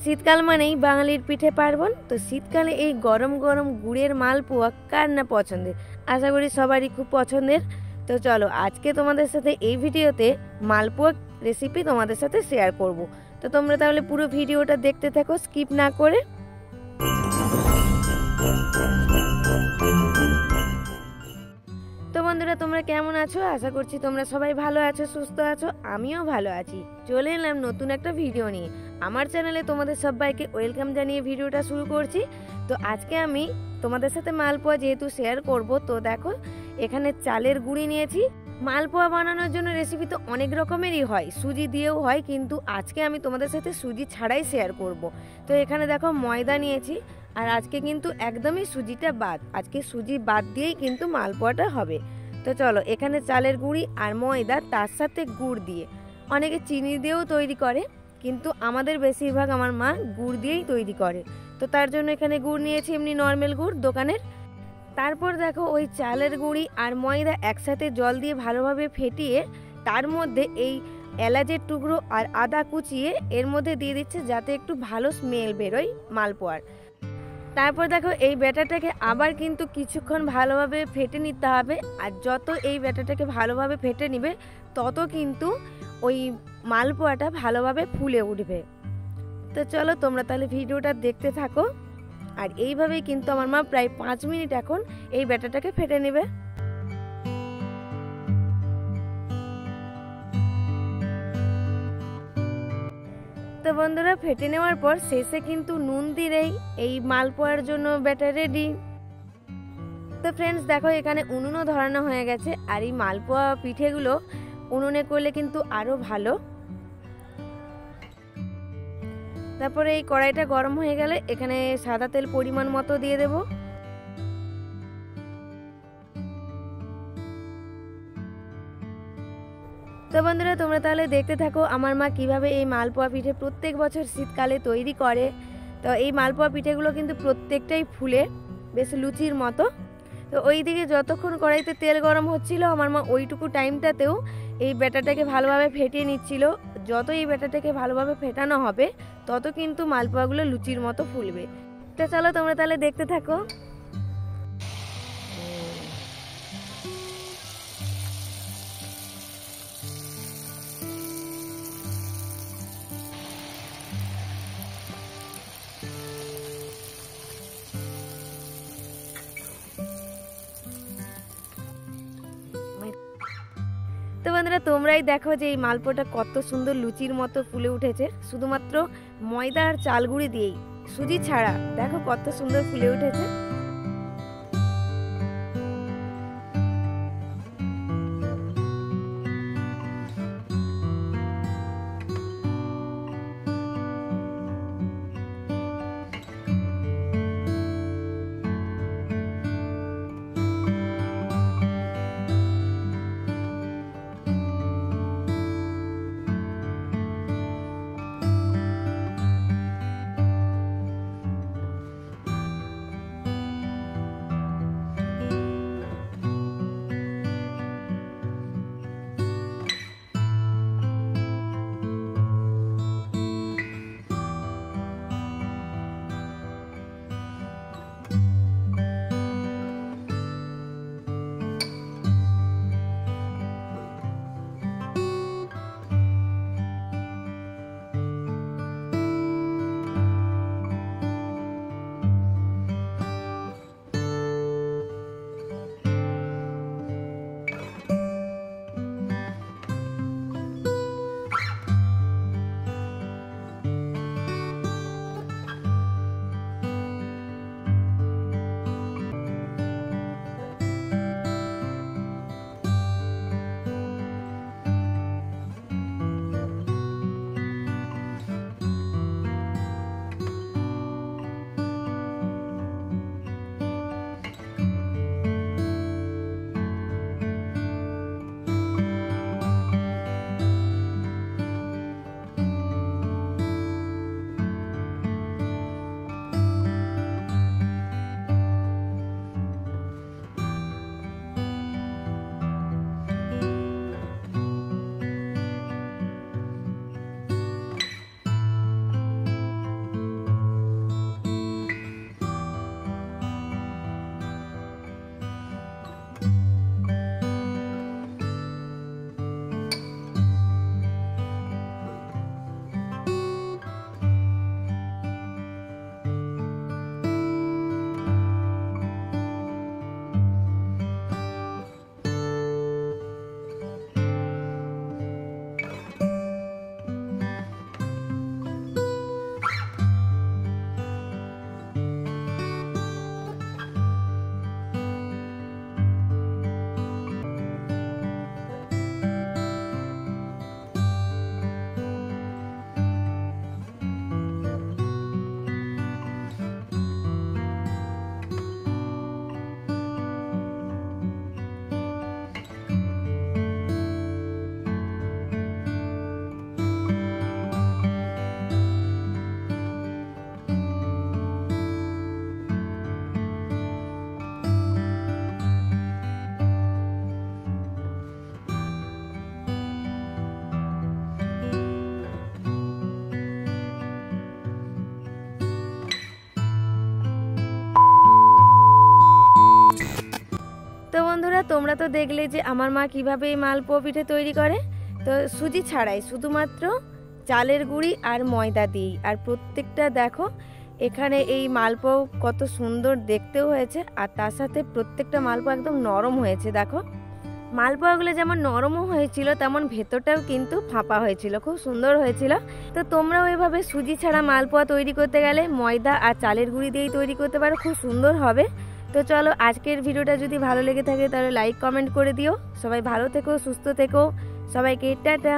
শীতকাল মানেই বাঙালির পিঠে পার্বণ। তো শীতকালে এই গরম গরম গুড়ের মালপোয়া কার না পছন্দের, আশা করি সবারই খুব পছন্দের। তো চলো আজকে তোমাদের সাথে এই ভিডিওতে মালপোয়া রেসিপি তোমাদের সাথে শেয়ার করব। তো তোমরা তাহলে পুরো ভিডিওটা দেখতে থাকো স্কিপ না করে। তো বন্ধুরা, তোমরা কেমন আছো? আশা করছি তোমরা সবাই ভালো আছো, সুস্থ আছো। আমিও ভালো আছি। চলে এলাম নতুন একটা ভিডিও নিয়ে। আমার চ্যানেলে তোমাদের সবাইকে ওয়েলকাম জানিয়ে ভিডিওটা শুরু করছি। তো আজকে আমি তোমাদের সাথে মালপোয়া যেহেতু শেয়ার করব, তো দেখো এখানে চালের গুঁড়ি নিয়েছি। মালপোয়া বানানোর জন্য রেসিপি তো অনেক রকমেরই হয়, সুজি দিয়েও হয়, কিন্তু আজকে আমি তোমাদের সাথে সুজি ছাড়াই শেয়ার করব। তো এখানে দেখো ময়দা নিয়েছি, আর আজকে কিন্তু একদমই সুজিটা বাদ, আজকে সুজি বাদ দিয়েই কিন্তু মালপোয়াটা হবে। তো চলো, এখানে চালের গুঁড়ি আর ময়দা, তার সাথে গুড় দিয়ে, অনেকে চিনি দিয়েও তৈরি করে, কিন্তু আমাদের বেশিরভাগ আমার মা গুড় দিয়েই তৈরি করে। তো তার জন্য এখানে গুড় নিয়েছি, এমনি নর্মাল গুড় দোকানের। তারপর দেখো ওই চালের গুঁড়ি আর ময়দা একসাথে জল দিয়ে ভালোভাবে ফেটিয়ে তার মধ্যে এই এলাচের টুকরো আর আদা কুচিয়ে এর মধ্যে দিয়ে দিচ্ছে, যাতে একটু ভালো স্মেল বেরোয় মালপোয়ার। তারপর দেখো এই ব্যাটারটাকে আবার কিন্তু কিছুক্ষণ ভালোভাবে ফেটে নিতে হবে, আর যত এই ব্যাটারটাকে ভালোভাবে ফেটে নিবে তত কিন্তু ওই মালপোয়াটা ভালোভাবে ফুলে উঠবে। তো চলো তোমরা তাহলে ভিডিওটা দেখতে থাকো। আর এইভাবেই কিন্তু আমার মা প্রায় 5 মিনিট এখন এই ব্যাটারটাকে ফেটে নেবে। তো বন্ধুরা, ফেটে নেওয়ার পর শেষে কিন্তু নুন দিলেই এই মালপোয়ার জন্য ব্যাটার রেডি। তো ফ্রেন্ডস দেখো, এখানে উনুনও ধরানো হয়ে গেছে, আর এই মালপোয়া পিঠেগুলো উনুনে করলে কিন্তু আরো ভালো। তারপরে এই কড়াইটা গরম হয়ে গেলে এখানে সাদা তেল পরিমাণ মতো দিয়ে দেব। তো বন্ধুরা, তোমরা তাহলে দেখতে থাকো আমার মা কিভাবে এই মালপোয়া পিঠে প্রত্যেক বছর শীতকালে তৈরি করে। তো এই মালপোয়া পিঠেগুলো কিন্তু প্রত্যেকটাই ফুলে বেশ লুচির মতো। তো ওইদিকে যতক্ষণ কড়াইতে তেল গরম হচ্ছিল, আমার মা ওইটুকু টাইমটাতেও এই ব্যাটারটাকে ভালোভাবে ফেটিয়ে নিচ্ছিল। যত এই ব্যাটারটাকে ভালোভাবে ফেটানো হবে তত কিন্তু মালপোয়াগুলো লুচির মতো ফুলবে। তো চলো তোমরা তাহলে দেখতে থাকো। তো বন্ধুরা, তোমরাই দেখো যে এই মালপোয়াটা কত সুন্দর লুচির মতো ফুলে উঠেছে, শুধুমাত্র ময়দা আর চাল গুঁড়ি দিয়েই, সুজি ছাড়া। দেখো কত সুন্দর ফুলে উঠেছে। তোমরা তো দেখলে যে আমার মা কিভাবে এই মালপোয়া পিঠে তৈরি করে। তো সুজি ছাড়াই শুধুমাত্র চালের গুঁড়ি আর ময়দা দিই। আর প্রত্যেকটা দেখো এখানে এই মালপোয়া কত সুন্দর দেখতেও হয়েছে, আর তার সাথে প্রত্যেকটা মালপোয়া একদম নরম হয়েছে। দেখো মালপোয়াগুলো যেমন নরমও হয়েছিল তেমন ভেতরটাও কিন্তু ফাঁপা হয়েছিল, খুব সুন্দর হয়েছিল। তো তোমরাও এভাবে সুজি ছাড়া মালপোয়া তৈরি করতে গেলে ময়দা আর চালের গুঁড়ি দিয়েই তৈরি করতে পারো, খুব সুন্দর হবে। তো চলো আজকের ভিডিওটা যদি ভালো লেগে থাকে তাহলে লাইক কমেন্ট করে দিও। সবাই ভালো থেকো, সুস্থ থেকো, সবাইকে টাটা।